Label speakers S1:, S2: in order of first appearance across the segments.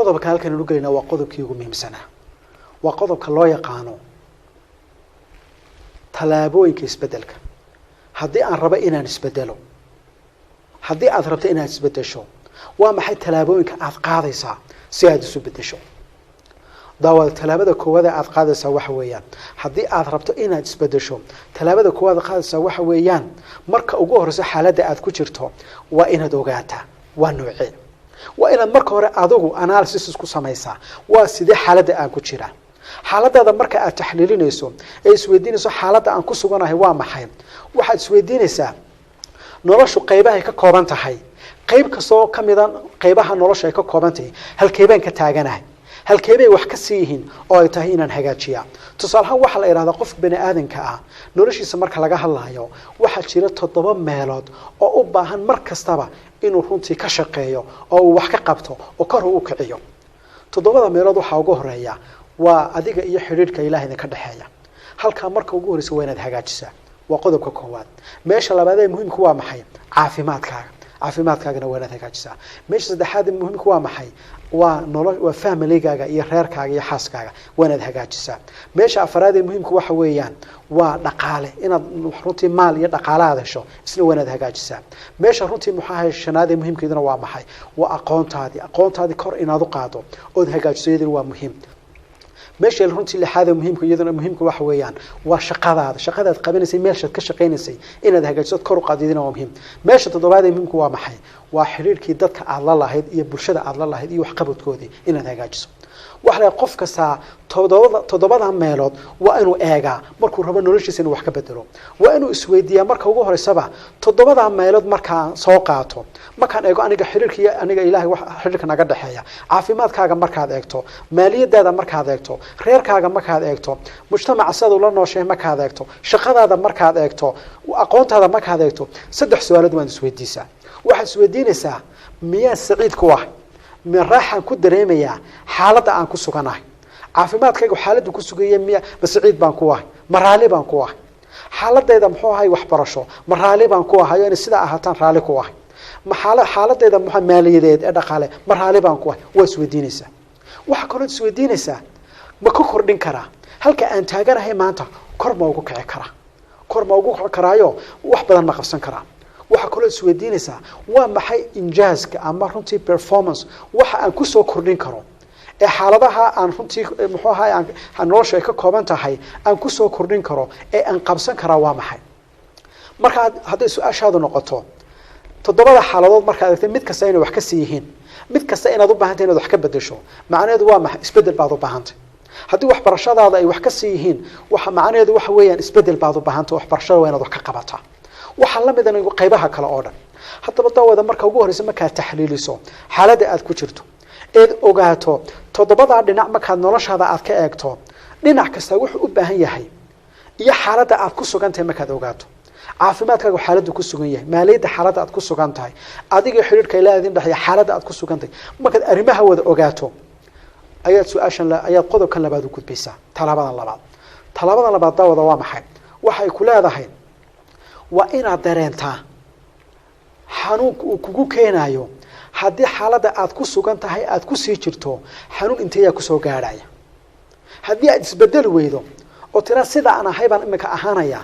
S1: qodob ka halkan uu galina waa qodobkii ugu muhiimsana waa qodobka loo yaqaano talaabooyinka isbedelka haddii aan rabo inaan isbedelo haddii aad rabto inaad isbedesho waa maxay talaabooyinka aad qaadaysaa si aad isu bedesho daawada talaabada koowaad aad qaadaysaa waxa weeyaan haddii aad rabto inaad isbedesho talaabada koowaad qaadaysaa waxa weeyaan marka ugu horeysa xaaladda aad ku jirto waa inaad ogaataa waa noocee waa inaad marka hore adigu analysis ku samaysaa waa sidee xaaladda aan ku jiraa xaaladda marka aad taxliilinayso ee isweydiinayso xaaladda aan ku suganahay waa maxay waxaad isweydiinaysaa noloshu qaybaha ay ka kooban tahay qayb kastoo kamida qaybaha nolosha ay ka kooban tahay halkeebaan ka taaganahay halkeebay wax ka siihiin oo ay tahay inaan hagaajiya tusaalahan waxa la yiraahdaa qof bani aadanka ah noloshiisa marka laga hadlayo waxa jira 7 meelood oo u baahan mar kastaba inuu runtii ka shaqeeyo oo uu wax ka qabto oo kor u kiciyo 7 meelood waxa ugu horeeya waa adiga iyo xiriirka Ilaahay ka dhaxeeya halka marka ugu horeysa waa inaad hagaajisaa waa qodobka koowaad meesha labaad ee muhiimku waa maxay caafimaadkaagana waa inaad hagaajisaa meesha saddexaad ee muhiimku waa maxay waa nolol waa family-gaaga iyo reerkaaga iyo xaaskaaga waa inaad hagaajisaa meesha afraad ee muhiimku waxa weeyaan waa dhaqaale inaad runtii maal iyo dhaqaale aad hesho isna waa inaad hagaajisaa meesha runtii maxaa shanaad ee muhiimkeeduna waa maxay waa aqoontaadii kor inaad u qaado oo hagaajiso iyaduna waa muhiim meesha runtii lixaad ee muhiimka waxa weeyaan waa shaqadaad qabanaysa meesha ka shaqeynaysa inaad hagaajiso kor u qaadidina waa muhiim meesha toddobaad ee muhiimku waa maxay waa xiriirkii dadka aad la lahayd iyo bulshada aad la lahayd iyo wax qabadkoodii inaad hagaajiso waxa qof kasta toddobada meelood waa inuu eegaa markuu rabo noloshiisa inuu wax ka bedelo waa inuu isweydiiyaa marka ugu horeysaba toddobada meelood markaan soo qaato markaan eego aniga xiriirkiisa aniga Ilaahay wax xiriirka naga dhaxeeya caafimaadkaaga markaad eegto maaliyadaada markaad eegto reerkaaga markaad eegto mujtamaca sida la nooshay markaad eegto shaqadaada markaad eegto aqoontaada markaad eegto saddex su'aalood waan isweydiisaa waxaad isweydiinaysaa miyaa saciid ku ah من راح أن كده ريميا حالة أن كسوغناه عافيمات كيجو حالة كسوغية مية بس عيد بانكواه مرالي بانكواه حالة إذا محوها هاي وحبرشوا مرالي بانكواه هاي يعني سيدا أهتان رالي كواه حالة إذا محو مالية إذا قال مرالي بانكواه وسويدينيسا وحكرت سويدينيسا ما كوكردين كرا هل كأنت هاجر هي ما أنت كرما وجوك كرا كرما وجوك كرايو وحبذا ما قفصن كرا waxa kale isweydiinaysaa waa maxay injaaska ama runtii performance waxa aan ku soo kordhin karo ee xaaladaha aan runtii muxuu ahaa aan nolosha ka kooban tahay aan ku soo kordhin karo ee aan qabsan kara waa maxay marka haddii su'aashaadu noqoto toddobada xaaladood marka aad mid kasta inay wax ka siihiin mid kasta inaad u baahantahay inaad wax ka bedesho macnaheedu waa maxay isbedel baad u baahantahay haddii wax barashadaada ay wax ka siihiin waxa macnaheedu waxa weeyaan isbedel baad u baahantahay wax barashada waa inaad wax ka qabataa waxa la mid ah qaybaha kala oo dhan hadaba daawada marka ugu horeysa marka taxliiliso xaaladda aad ku jirto ee ogaato toddobada dhinac marka noloshaada aad ka eegto dhinac kasta wuxuu u baahan yahay iyo xaaladda aad ku sugan tahay marka ogaato caafimaadkaaga xaaladdu ku sugan yahay maaliyada xaaladda aad ku sugan tahay adiga xiriirka Ilaahay dhaxaya xaaladda aad ku sugan tahay marka arrimaha wada ogaato ayaad su'aashan ayaad qodobkan labaad u gudbeysaa talabadan labaad daawada waa maxay waxay ku leedahay waa inaad dareentaa xanuunka uu kugu keenayo haddii xaaladda aad ku sugan tahay aad ku sii jirto xanuun intee ku soo gaaraya haddii aad isbedel weydo oo tira sida aan ahay baan imika ahaanaya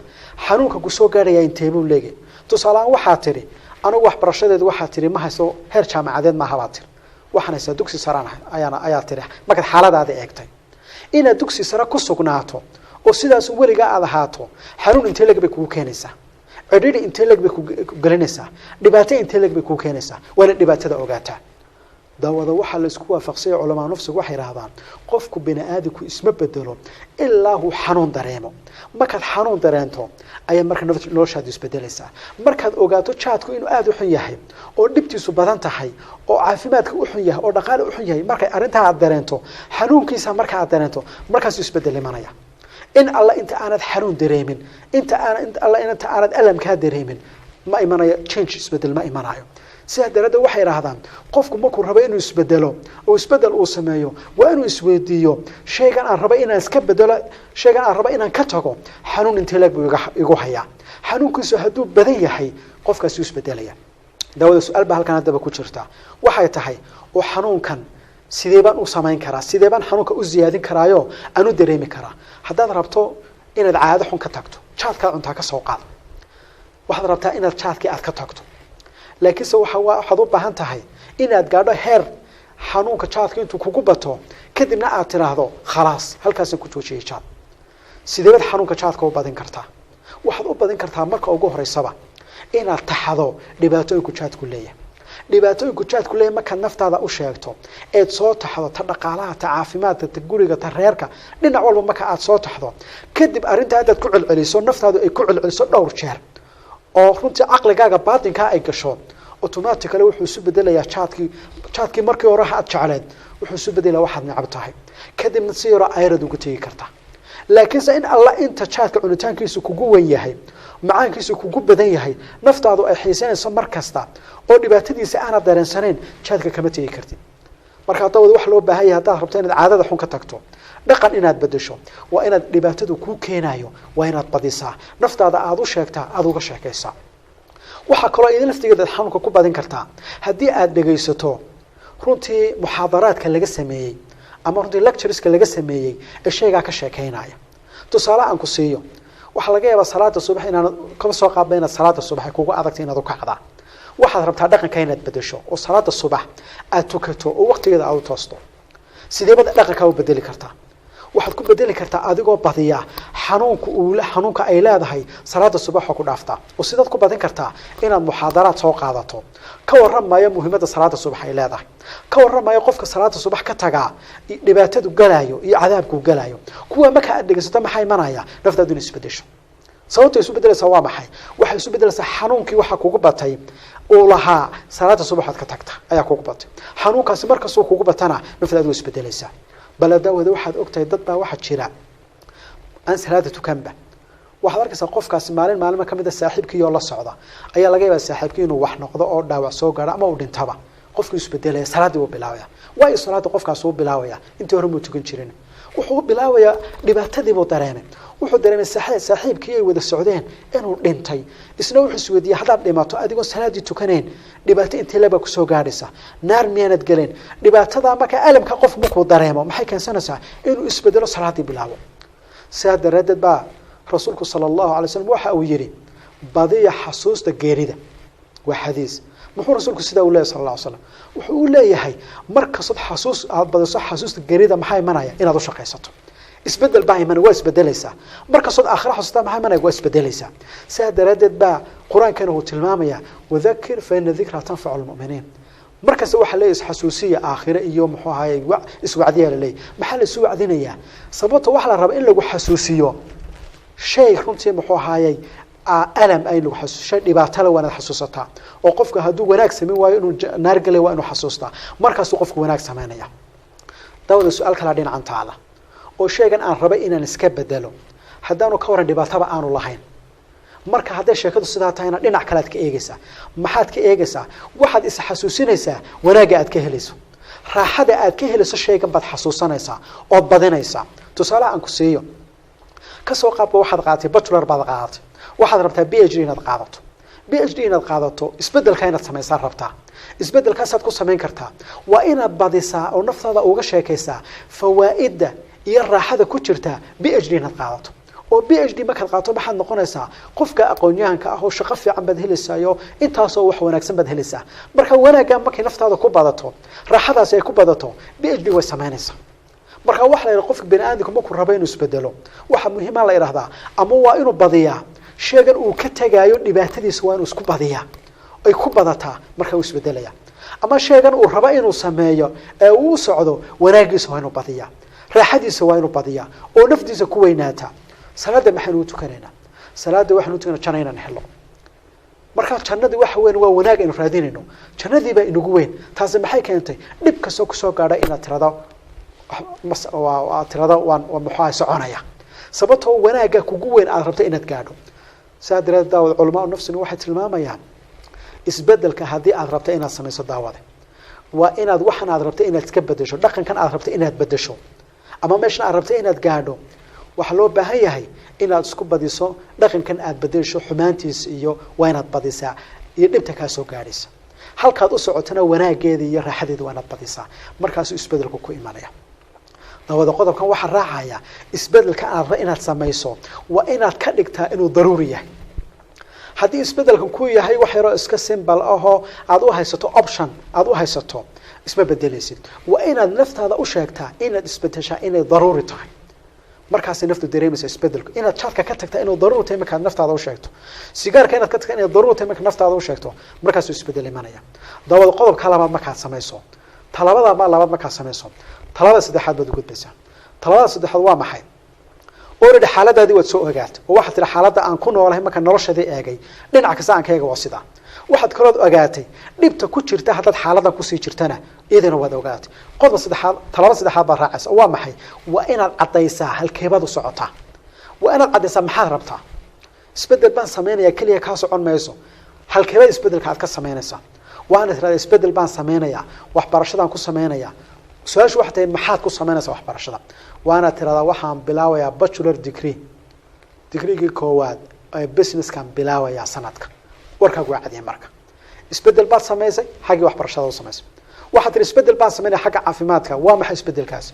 S1: xanuunka ku soo gaaraya intee buu leeyahay tusaalaan waxa tiri anigu wax barashadeedu waxa tiri ma hayso heer jaamacadeed ma haba tiri waxaan haysaa dugsi sare ayaa tiri marka xaaladaada eegtay inaad dugsi sare ku sugnaato oo sidaas weliga aad ahaato xanuun intee leeg bay kugu keenaysaa عديدي أنت لك بكجلنسا دبعتين أنت لك بكوكينسا ولا دبعت هذا أوجاته ده وحل اسكوا فقصي علماء نفسه وحير هذا قفك بين آدك اسمه بدله إلا هو حنون دريمه ما كان حنون درينته أي مركز نوش هذا يسبدلسا مركز أوجاته شاتكو إنه آدو حياه أو دبتي سبادان تحي أو عافيماتك أحياه أو دقال أحياه مركز أرنتها درينته حنون كيسا مركز درينته مركز يسبدل منايا إن الله أنت أنا حنون دريمين أنت الله أنت أنا ألم كهدريمين ما إيمانا change يسبدل ما إيمانايو سهد رده وحي رهضان قفكم مكو ربا إنو يسبدلو أو يسبدل أو سمايو وإنو يسويديو شيئا عن ربا إنا يسكبدلو شيئا عن ربا إنا كتاقو حنون انتلاك يقوحيا حنون كيسو هدو بديحي قفك يسبدليا داود سؤال بحال كانت دابا كوشرتا وحي تحي وحنون كان sidee baan u samayn karaa sidee baan xanuunka u ziyaadin karaayo aanu dareemi karaa haddaad rabto inaad caado xun ka tagto jaadka cuntaa ka soo qaad waxaad rabtaa inaad jaadkii aad ka tagto laakiinse waxaad u baahan tahay inaad gaadho heer xanuunka jaadka intuu kugu bato kadibna aad tiraahdo khalaas halkaas ku joojiyay jaad sidee baad xanuunka jaadka u badin kartaa waxaad u badin kartaa marka ugu horeysaba inaad taxado dhibaatooyinka jaadku leeyahay dhibaatooyinka jaadku leeyahay marka naftaada u sheegto eed soo taxdo ta dhaqaalaha ta caafimaadka ta guriga ta reerka dhinac walba marka aad soo taxdo kadib arinta aad ku celceliso naftaadu ay ku celceliso dhowr jeer oo runtii aqligaaga baatinka ay gasho automatically wuxuu isu bedelayaa jaadkii markii hore aad jecleed wuxuu isu bedelayaa waxaad necab tahay kadibna si yaro ayrad ugu tagi kartaa laakiinse in alla inta jaadka cunitaankiisu kugu weyn yahay macaankiisu kugu badan yahay naftaadu ay xiisanayso mar kasta oo dhibaatadiisa aanad dareensanayn jaadka kama tagi kartid marka dawada wax loo baahan yahay haddaad rabto inaad caadada xun ka tagto dhaqan inaad bedesho waa inaad dhibaatadu kuu keenayo waa inaad badisaa naftaada aad u sheegtaa aad uga sheekaysaa waxa kaloo idin laftigeeda xanuunka ku badin kartaa haddii aad dhagaysato runtii muxaadaraadka laga sameeyey ama runtii lectureska laga sameeyey ee shaygaa ka sheekaynaya tusaale aan ku siiyo waxa laga yaabaa salaada subax inaan kama soo qaadba inaad salaada subax kugu adagtay inaad u kacdaa waxaad rabtaa dhaqanka inaad bedesho oo salaada subax aad tukato oo waqtigeeda aad u toosto sidee baad dhaqanka u bedeli kartaa waxaad ku bedeli kartaa adigoo badiya xanuunka ay leedahay salaada subax oo ku dhaafta oo sidaad ku badin kartaa inaad muxaadaraad soo qaadato ka warramaya muhiimada salaada subax ay leedahay ka warramaya qofka salaada subax ka taga dhibaatadu galayo iyo cadaabku galayo kuwa marka aad dhageysato maxay manaya naftaadu inay isbedesho sababta isu bedelaysa waa maxay waxa isu bedelaysa xanuunkii waxa kugu batay oo lahaa salaada subax aad ka tagta ayaa kugu batay xanuunkaasi markaas uu kugu batana naftaadu isbedelaysa baladawada waxaad ogtahay dad baa waxa jira aan salaada tukanba waxaad arkaysaa qofkaasi maalin ka mid ah saaxiibkii oo la socda ayaa laga yaabaa saaxiibkii inuu wax noqdo oo dhaawac soo gaaro ama uu dhintaba qofkii isbedelaya salaadii uu bilaabaya waa salaada qofkaas uu bilaabaya intii hore muu tukan jirin wuxuu bilaabaya dhibaatadii buu dareemay wuxuu dareemay saaxiibkii ay wada socdeen inuu dhintay isna wuxuu isweydiiyay hadaad dhimato adigoo salaadii tukaneen dhibaato intee laba ku soo gaadhaysa naar miyaanad galeen dhibaatada marka alamka qof markuu dareemo maxay keensanaysaa inuu isbedelo salaadii bilaabo sidaa daraaddeed baa rasuulku sala allahu alay wasalam waxa uu yidhi badiya xasuusta geerida waa xadiis muxuu rasuulku sidaa u leeyahay sala allah alay wasalam wuxuu u leeyahay markastood aad badiso xasuusta geerida maxaa imanaya inaad u shaqaysato isbedel baa iman waa isbedelaysaa markastood aakhira xasuusta maxaa imanaya waa isbedelaysaa sidaa daraaddeed baa qur-aankana uu tilmaamaya wadakir fa ina dikra tanfacu lmu'miniin markasta waxa leeyahay xasuusiya aakhira iyo muxuu ahaayay iswacdiya leeyahay maxaa la isu wacdinayaa sababta waxa la rabaa in lagu xasuusiyo shay runtii muxuu ahaayay alam ay lagu xasuushay dhibaato la wanaag xasuusata oo qofka haduu wanaag sameyn waayo inuu naar galay waa inuu xasuusta markaas qofku wanaag sameynaya dawada su'aal kala dhinacan taala oo sheegan aan rabay inaan iska bedelo hadaanu ka waran dhibaataba aanu lahayn marka haday sheekadu sidaa tahayna dhinac kale aad ka eegaysaa maxaad ka eegaysaa waxaad is xasuusinaysaa wanaaga aad ka helayso raaxada aad ka helayso sheegan baad xasuusanaysaa oo badinaysaa tusaale aan ku siiyo ka soo qaab waxaad qaatay bachelor baad qaatay waxaad rabtaa PhD inaad qaadato PhD inaad qaadato isbedelka inaad samaysaa rabtaa isbedelkaas aad ku sameyn kartaa waa inaad badisaa oo naftaada uga sheekaysaa fawaa'ida iyo raaxada ku jirta PhD inaad qaadato oo PhD markaad qaato maxaad noqonaysaa qofka aqoon-yahanka ah oo shaqo fiican baad helaysaa intaasoo wax wanaagsan baad helaysaa marka wanaaga markay naftaada ku badato raaxadaas ay ku badato PhD way sameynaysaa marka wax la yiraahdo qofka bini'aadamku markuu rabo inuu isbedelo waxa muhiim ah la yiraahdaa ama waa inuu badiyaa sheegan uu ka tagaayo dhibaatadiisa waa inuu isku badiyaa ay ku badataa marka uu isbedelaya ama sheegan uu rabo inuu sameeyo ee uu socdo wanaagiisa waa inuu badiyaa raaxadiisa waa inuu badiyaa oo naftiisa ku weynaata salaada maxaynu tukanaynaa salaada waxaanu tukanaa jannada helo marka jannada waxa weyn waa wanaag in raadinayno jannadii baa inagu weyn taas maxay keentay dhib kasto ku soo gaadhay inaad tirado waan muxaa soconaya sababtoo wanaaga kugu weyn aad rabto inaad gaadho saadira daawad culimo nafsina waxay tilmaamayaan isbedelka hadii aad rabto inaad samayso daawada waa inaad waxan aad rabto inaad iska bedesho dhaqankan aad rabto inaad bedesho ama meeshan aad rabto inaad gaadho waxa loo baahan yahay inaad isku badiso dhaqankan aad bedesho xumaantiisa iyo waa inaad badisaa iyo dhibta ka soo gaaraysa halkaad u socotana wanaageeda iyo raaxadeeda waa inaad badisaa markaasuu isbedelku ku imanaya dawada qodobkan waxa raacaya isbedelka aad raba inaad samayso waa inaad ka dhigtaa inuu daruuri yahay haddii isbedelkan ku yahay wax yaro iska simple ahoo aad u haysato option aad u haysato isma bedelaysid waa inaad naftaada u sheegtaa inaad isbedeshaa inay daruuri tahay markaas naftu dareemaysa isbedelku inaad jaadka ka tagtaa inuu daruuri tahay markaad naftaada u sheegto sigaarka inaad ka tagtaa inay daruuri tahay markaad naftaada u sheegto markaas uu isbedel imanaya dawada qodobka labaad markaad samayso talabada labaad markaad samayso talabada saddexaad baad u gudbaysaa talabada saddexaad waa maxay already xaaladaadii waad soo ogaatay oo waxaad tiri xaaladda aan ku noolahay marka noloshadii eegay dhinac kasta aan ka eega waa sidaa waxaad kaloo ogaatay dhibta ku jirta haddaad xaaladan kusii jirtana iyadana waad ogaatay qodobka saddexaad talabada saddexaad baa raacaysa waa maxay waa inaad caddaysaa halkeebaad u socotaa waa inaad caddaysaa maxaad rabtaa isbedel baan samaynayaa keliya kaa socon mayso halkeebad isbedelka aad ka samaynaysaa waana tirahdaa isbedel baan samaynayaa waxbarashadaan ku samaynayaa su-aashu waxay tahay maxaad ku samaynaysaa waxbarashada waana tirahdaa waxaan bilaabayaa bachelor degreegii koowaad ee businesskan bilaabayaa sanadka warkaagu waa cadiyay marka isbedel baad samaysay xaggii waxbarashada u samaysay waxaad tiri isbedel baan samaynaya xagga caafimaadka waa maxay isbedelkaasi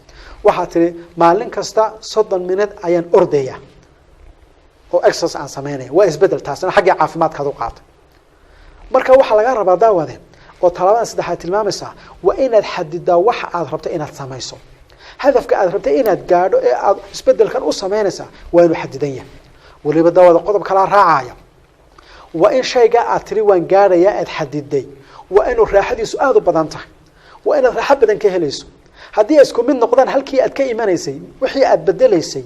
S1: waxaad tiri maalin kasta 30 minute ayaan ordaya oo exercise aan samaynaya waa isbedel taasina xaggii caafimaadkaad u qaatay marka waxa laga rabaa daawade oo talaabada saddexaad tilmaamaysa waa inaad xadidaa waxa aad rabto inaad samayso hadafka aad rabto inaad gaadho ee aad isbedelkan u samaynaysaa waa inuu xadidan yahay waliba daawada qodob kala raacaya waa in shayga aad tiri waan gaadhayaa aad xadiday waa inuu raaxadiisu aad u badan tahay waa inaad raaxo badan ka helayso haddii isku mid noqdaan halkii aad ka imanaysay wixii aad bedelaysay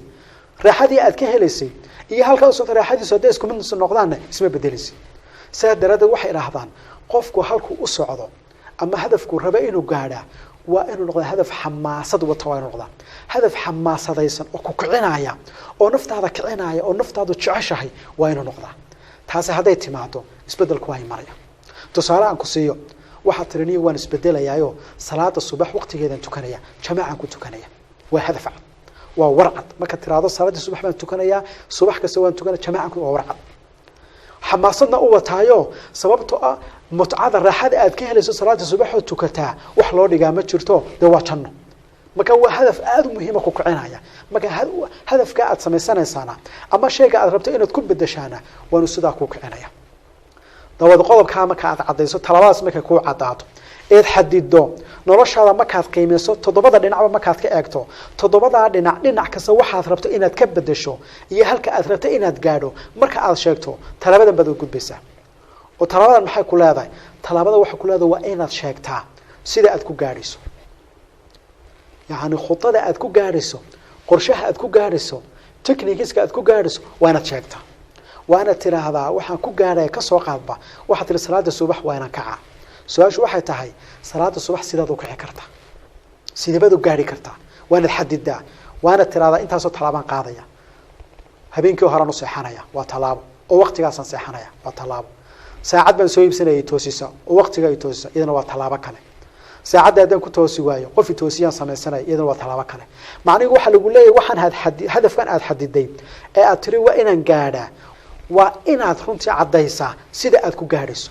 S1: raaxadii aad ka helaysay iyo halka u soo raaxadiisu haddii isku mid noqdaanna isma bedelaysay saadaraada waxay raahdaan qofku halku u socdo ama hadafku raba inuu gaadha waa inuu noqdo hadaf xamaasad wata waa inuu noqdo hadaf xamaasadaysan oo ku kicinaya oo naftaada kicinaya oo naftaadu jeceshahay waa inuu noqdo taasi haday timaado isbedelku waa imanaya tusaale aan ku siiyo waxa tirani waan isbedelayaayo salaada subax waqtigeedan tukanaya jamaacan ku tukanaya waa hadaf cad waa warcad marka tiraado salaada subax baan tukanaya subax kasta waan tukanaya jamaacan waa warcad xamaasadna u wataayo sababtoo ah mutcada raaxada aad ka helayso salaada subax oo tukataa wax loo dhigaa ma jirto de waa janno marka waa hadaf aad u muhiim ah ku kicinaya marka hadafka aad samaysanaysaana ama shayga aad rabto inaad ku bedeshaana waa sidaa ku kicinaya dawada qodobka marka aad cadayso talabaas marka ku cadaato eed xadido noloshaada markaad qiimeyso todobada dhinacba markaad ka eegto todobada dhinac kasta waxaad rabto inaad ka bedesho iyo halka aad rabto inaad gaadho marka aad sheegto talabadan baad u gudbaysaa oo talabadan maxay ku leedahay talabada waxa ku leedahay waa inaad sheegtaa sida aad ku gaadhiso yaani khudada aad ku gaadhiso qorshaha aad ku gaadhiso techniques aad ku gaadhiso waa inaad sheegtaa waa inaad tiraahdaa waxaan ku gaadhay ka soo qaadba waxa tiri salaada subax waa inaan kaca su-aashu waxay tahay salaada subax sidaad u kici kartaa sideebad u gaari kartaa waa inaad xadidaa waa inaad tiraahdaa intaasoo talaabaan qaadaya habeenkii horaan u seexanaya waa talaabo oo waqtigaasaan seexanaya waa talaabo saacad baan soo iibsanayay toosisa oo waqtiga ay toosisa iyadana waa talaabo kale saacadda haddaan ku toosi waayo qof toosiyaan samaysanaya iyadana waa talaabo kale macnihiigu waxa lagu leeyahay waxaan hadafkan aad xadiday ee aad tiri waa inaan gaadhaa waa inaad runtii caddaysaa sida aad ku gaadhayso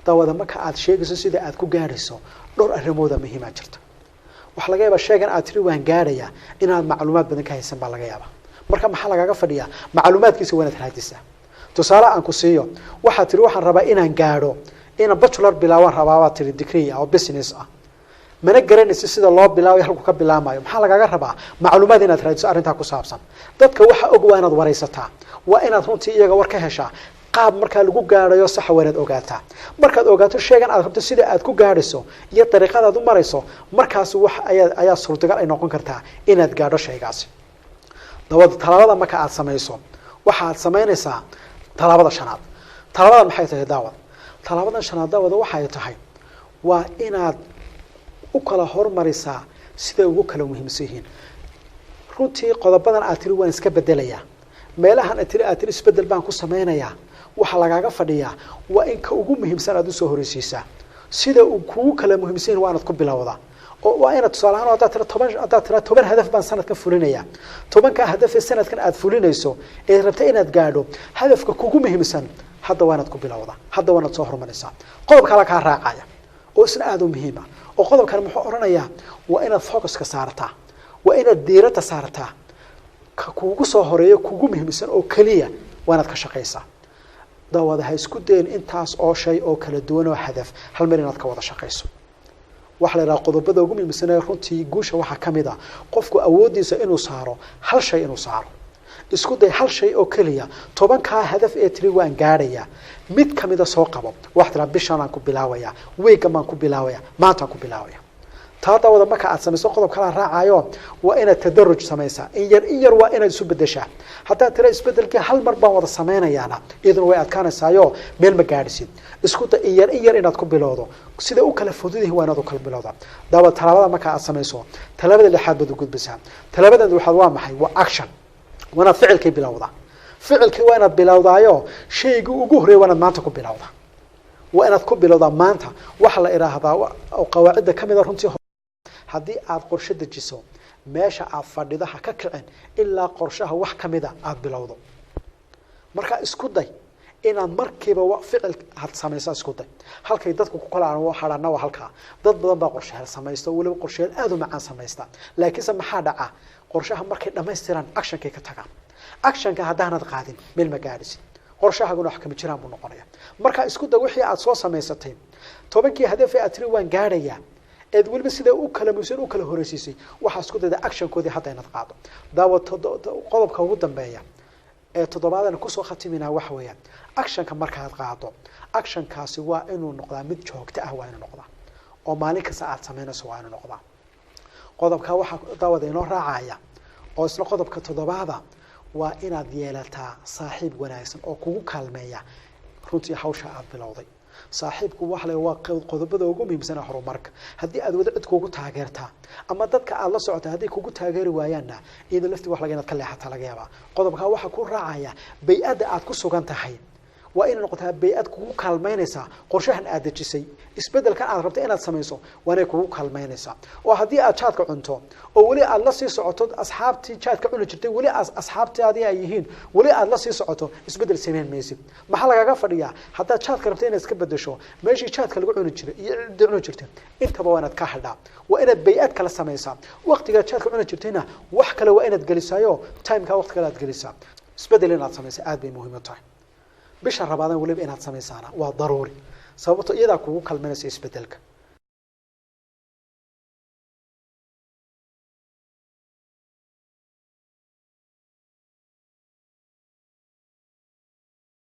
S1: dawada marka aad sheegayso sida aad ku gaadhayso dhowr arrimooda muhiim ah jirta wax laga yaabaa sheegan aad tiri waan gaadhayaa inaad macluumaad badan ka haysan baa laga yaabaa marka maxaa lagaga fadhiyaa macluumaadkiisa waa inaad raadisaa tusaale aan ku siiyo waxaad tiri waxaan rabaa inaan gaadho inaan bachelor bilaawan rabaa baad tiri degree oo business ah mana garanaysid sida loo bilaawo halku ka bilaamayo maxaa lagaga rabaa macluumaad inaad raadiso arrintaa ku saabsan dadka waxa og waa inaad waraysataa waa inaad runtii iyaga war ka heshaa qaab marka lagu gaarayo sax wanaad ogaataa markaad ogaato sheegan aad rabto sida aad ku gaadhiso iyo dariiqada aad u marayso markaas wax ayaa suurtagal ay noqon kartaa inaad gaadho shaygaasi dawada talaabada marka aad samayso waxa aad samaynaysaa talaabada shanaad talaabada maxay tahay daawad talaabada shanaad daawada waxay tahay waa inaad u kala hormarisaa sida ugu kala muhiimsan yihiin runtii qodobadan aad tiri waan iska bedelayaa meelahan aad tiri isbedel baan ku samaynayaa waxa lagaga fadhiyaa waa in ka ugu muhiimsan aad u soo horeysiisaa sida uu kugu kala muhiimsan waa inaad ku bilowdaa وأنا تصالحنا هذا ترى طبعا هدف بان سنة كفولينيا طبعا كهدف السنة كان أدفولينيسو إذا ربطينا تقالوا هدف كوجومه مثلا هذا وانا تقول بلا وضع هذا وانا تصهر من الساعة قلب كلا كراقية وإسنا هذا مهمة وقلب كان محورنا يا وأنا فوكس كسارتها وأنا الديرة سارتها كوجو صهرية كوجومه مثلا أو كلية وانا كشقيسة ده هاي سكودين انتاس أو شيء أو كلا دون وهدف هل مرينا كوضع شقيسو waxa la yiraahdo qodobada ugu muhiimsan ee runtii guusha waxa kamid ah qofku awoodiisa inuu saaro hal shay inuu saaro isku day hal shay oo kaliya 10 ka hadaf ee tiri waan gaaraya mid kamida soo qabo wax tira bishan aan ku bilaawaya weeyga maan ku bilaawaya maanta ku bilaawaya taada wada marka aad samayso qodob kala raacayo waa inaad tadarruj samaysaa in yar waa inaad isu bedeshaa hatta tira isbedelkii hal mar baan wada sameeynayaana idan way adkaanaysayo meel ma gaadhisid isku day in yar inaad ku bilowdo sida uu kala fududahay waa inaad kala bilowdo daawad talaabada marka aad samayso talaabada lixaad baad u gudbisaa talaabada waxaad waa maxay waa action wana ficilkii bilowda ficilkii waa inaad bilowdaayo shayga ugu horeeya waa inaad maanta ku bilowdaa waa inaad ku bilowdaa maanta waxa la iraahdaa oo qawaacida kamid ah runtii haddii aad qorshe dejiso meesha aad fadhidaha ka kicin ilaa qorshaha wax kamida aad bilowdo marka isku day inaad markiiba ficil had samayso isku day halkay dadku ku kala xaraana waa halka dad badan baa qorshaha samaysto waliba qorshaha aad u macaan samaysta laakiinse maxaa dhaca qorshaha markay dhameystiraan actionkay ka tagaan actionka haddaanad qaadin meel ma gaadhisid qorshahaguna wax kama jiraan buu noqonayaa marka isku day wixii aad soo samaysatay 10kii hadaf ee aad tiri waan gaarayaa eed waliba sida uu kala muuseen uu kala horeysiisay waxa isku dayda action koodii hadda inaad qaado daawad qodobka ugu dambeeya ee toddobaadana ku soo khatimina wax weeyaan actionka marka aad qaado actionkaasi waa inuu noqdaa mid joogto ah waa inuu noqdaa oo maalin kasta aad sameynayso waa inuu noqdaa qodobka waxa daawad inoo raacaya oo isla qodobka toddobaada waa inaad yeelataa saaxiib wanaagsan oo kugu kaalmeeya runtii hawsha aad bilowday saaxiibku waxa la waa qodobada ugu muhiimsan horumarka hadii aad wada cid kugu taageertaa ama dadka aad la socoto hadii kugu taageeri waayaana iyada lafti wax laga inaad ka leexataa laga yaabaa qodobka waxa ku raacaya bay'ada aad ku sugan tahay waa in noqotaa bay'ad kugu kaalmeynaysa qorshahan aad dejisay isbedelkan aad rabto inaad samayso waa inay kugu kaalmeynaysa oo hadii aad jaadka cunto oo wali aad la sii socoto asxaabtii jaadka cuni jirtay wali asxaabtaadii ay yihiin wali aad la sii socoto isbedel sameyn maysid maxaa lagaga fadhiyaa hadaa jaadka rabto inaad iska bedesho meeshii jaadka lagu cuni jiray iyo cid cuni jirtay intaba waa inaad ka xidhaa waa inaad bay'ad kala samaysaa waqtiga jaadka cuni jirtayna wax kale waa inaad gelisayo time-ka waqti kale aad gelisaa isbedel inaad samaysaa aad bay muhiim u tahay bisha rabaadan waliba inaad samaysaana waa daruuri sababtoo iyada kugu kalmanaysa isbedelka